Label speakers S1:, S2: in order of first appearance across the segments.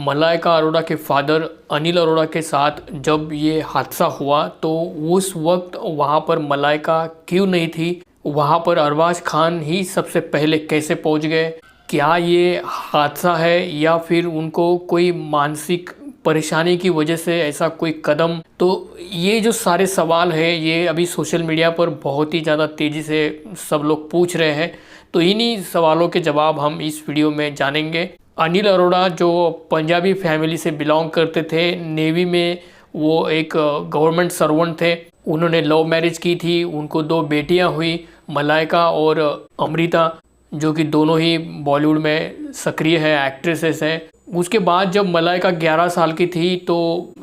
S1: मलाइका अरोड़ा के फादर अनिल अरोड़ा के साथ जब ये हादसा हुआ तो उस वक्त वहाँ पर मलाइका क्यों नहीं थी? वहाँ पर अरबाज खान ही सबसे पहले कैसे पहुँच गए? क्या ये हादसा है या फिर उनको कोई मानसिक परेशानी की वजह से ऐसा कोई कदम? तो ये जो सारे सवाल है ये अभी सोशल मीडिया पर बहुत ही ज़्यादा तेज़ी से सब लोग पूछ रहे हैं। तो इन्हीं सवालों के जवाब हम इस वीडियो में जानेंगे। अनिल अरोड़ा जो पंजाबी फैमिली से बिलोंग करते थे, नेवी में वो एक गवर्नमेंट सर्वेंट थे। उन्होंने लव मैरिज की थी, उनको 2 बेटियां हुई, मलाइका और अमृता, जो कि दोनों ही बॉलीवुड में सक्रिय है, एक्ट्रेसेस हैं। उसके बाद जब मलाइका 11 साल की थी तो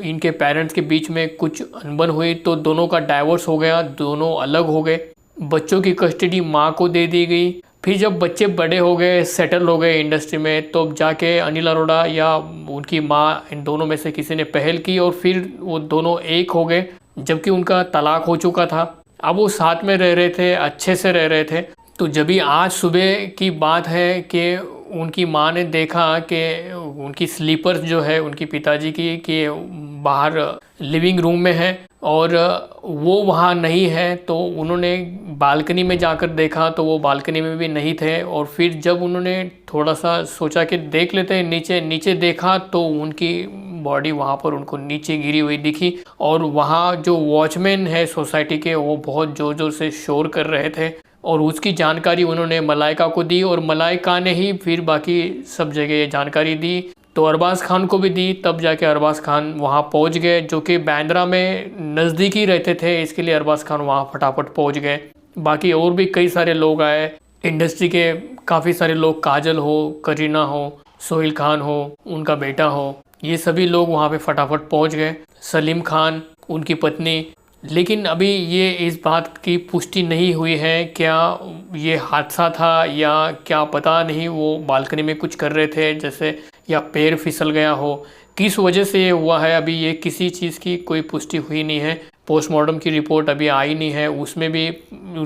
S1: इनके पेरेंट्स के बीच में कुछ अनबन हुई तो दोनों का डाइवोर्स हो गया, दोनों अलग हो गए। बच्चों की कस्टडी माँ को दे दी गई। फिर जब बच्चे बड़े हो गए, सेटल हो गए इंडस्ट्री में, तो जाके अनिल अरोड़ा या उनकी माँ, इन दोनों में से किसी ने पहल की और फिर वो दोनों एक हो गए, जबकि उनका तलाक हो चुका था। अब वो साथ में रह रहे थे, अच्छे से रह रहे थे। तो जब भी आज सुबह की बात है कि उनकी माँ ने देखा कि उनकी स्लीपर्स जो है उनकी पिताजी की कि बाहर लिविंग रूम में है और वो वहाँ नहीं है, तो उन्होंने बालकनी में जाकर देखा तो वो बालकनी में भी नहीं थे। और फिर जब उन्होंने थोड़ा सा सोचा कि देख लेते हैं, नीचे देखा तो उनकी बॉडी वहाँ पर उनको नीचे गिरी हुई दिखी। और वहाँ जो वॉचमैन है सोसाइटी के, वो बहुत ज़ोर ज़ोर से शोर कर रहे थे और उसकी जानकारी उन्होंने मलाइका को दी और मलाइका ने ही फिर बाकी सब जगह ये जानकारी दी, तो अरबाज खान को भी दी। तब जाके अरबाज खान वहाँ पहुँच गए, जो कि बांद्रा में नज़दीक ही रहते थे, इसके लिए अरबाज खान वहाँ फटाफट पहुँच गए। बाकी और भी कई सारे लोग आए, इंडस्ट्री के काफ़ी सारे लोग, काजल हो, करीना हो, सोहेल खान हो, उनका बेटा हो, ये सभी लोग वहाँ पे फटाफट पहुँच गए, सलीम खान, उनकी पत्नी। लेकिन अभी ये इस बात की पुष्टि नहीं हुई है क्या ये हादसा था या क्या, पता नहीं। वो बालकनी में कुछ कर रहे थे जैसे, या पैर फिसल गया हो, किस वजह से ये हुआ है, अभी ये किसी चीज़ की कोई पुष्टि हुई नहीं है। पोस्टमार्टम की रिपोर्ट अभी आई नहीं है, उसमें भी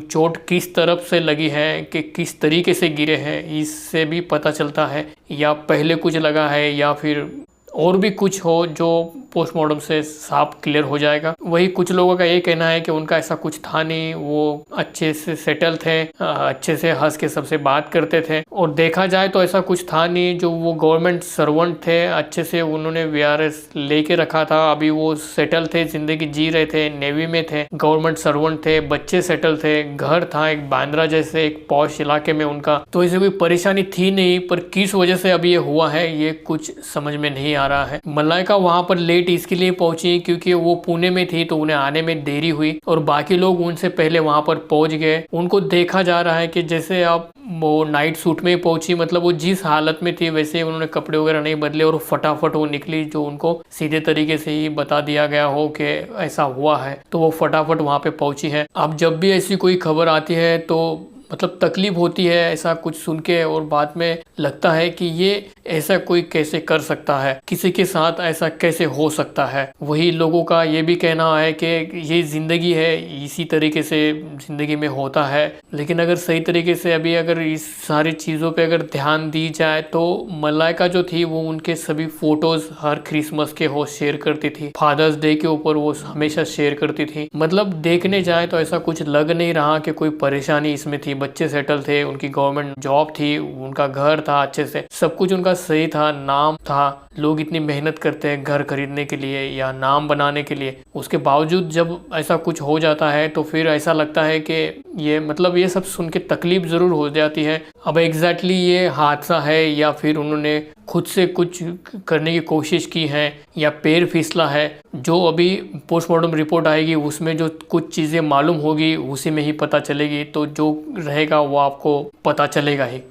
S1: चोट किस तरफ से लगी है कि किस तरीके से गिरे हैं, इससे भी पता चलता है। या पहले कुछ लगा है या फिर और भी कुछ हो जो पोस्टमार्टम से साफ क्लियर हो जाएगा। वही कुछ लोगों का ये कहना है कि उनका ऐसा कुछ था नहीं, वो अच्छे से सेटल थे, अच्छे से हंस के सबसे बात करते थे। और देखा जाए तो ऐसा कुछ था नहीं, जो वो गवर्नमेंट सर्वेंट थे, अच्छे से उन्होंने वीआरएस लेके रखा था। अभी वो सेटल थे, जिंदगी जी रहे थे, नेवी में थे, गवर्नमेंट सर्वेंट थे, बच्चे सेटल थे, घर था एक बांद्रा जैसे एक पॉश इलाके में उनका, तो ऐसे कोई परेशानी थी नहीं। पर किस वजह से अभी ये हुआ है ये कुछ समझ में नहीं आ रहा है। मलाइका वहाँ पर लेट इसके लिए पहुंची क्योंकि वो पुणे में थी तो उन्हें आने में देरी हुई और बाकी लोग उनसे पहले वहां पर पहुंच गए। उनको देखा जा रहा है कि जैसे अब वो नाइट सूट में पहुंची, मतलब वो जिस हालत में थी वैसे उन्होंने कपड़े वगैरह नहीं बदले और फटाफट वो निकली, जो उनको सीधे तरीके से ही बता दिया गया हो कि ऐसा हुआ है, तो वो फटाफट वहां पे पहुंची है। अब जब भी ऐसी कोई खबर आती है तो मतलब तकलीफ होती है ऐसा कुछ सुन के, और बाद में लगता है कि ये ऐसा कोई कैसे कर सकता है, किसी के साथ ऐसा कैसे हो सकता है। वही लोगों का ये भी कहना है कि ये ज़िंदगी है, इसी तरीके से ज़िंदगी में होता है। लेकिन अगर सही तरीके से अभी अगर इस सारी चीज़ों पे अगर ध्यान दी जाए तो मलाइका जो थी वो उनके सभी फ़ोटोज़ हर क्रिसमस के हो शेयर करती थी, फादर्स डे के ऊपर वो हमेशा शेयर करती थी। मतलब देखने जाए तो ऐसा कुछ लग नहीं रहा कि कोई परेशानी इसमें थी। बच्चे सेटल थे, उनकी गवर्नमेंट जॉब थी, उनका घर था, अच्छे से सब कुछ उनका सही था, नाम था। लोग इतनी मेहनत करते हैं घर खरीदने के लिए या नाम बनाने के लिए, उसके बावजूद जब ऐसा कुछ हो जाता है तो फिर ऐसा लगता है कि ये मतलब ये सब सुन के तकलीफ ज़रूर हो जाती है। अब एग्जैक्टली ये हादसा है या फिर उन्होंने खुद से कुछ करने की कोशिश की है या पैर फिसला है, जो अभी पोस्टमार्टम रिपोर्ट आएगी उसमें जो कुछ चीज़ें मालूम होगी उसी में ही पता चलेगी। तो जो रहेगा वो आपको पता चलेगा ही।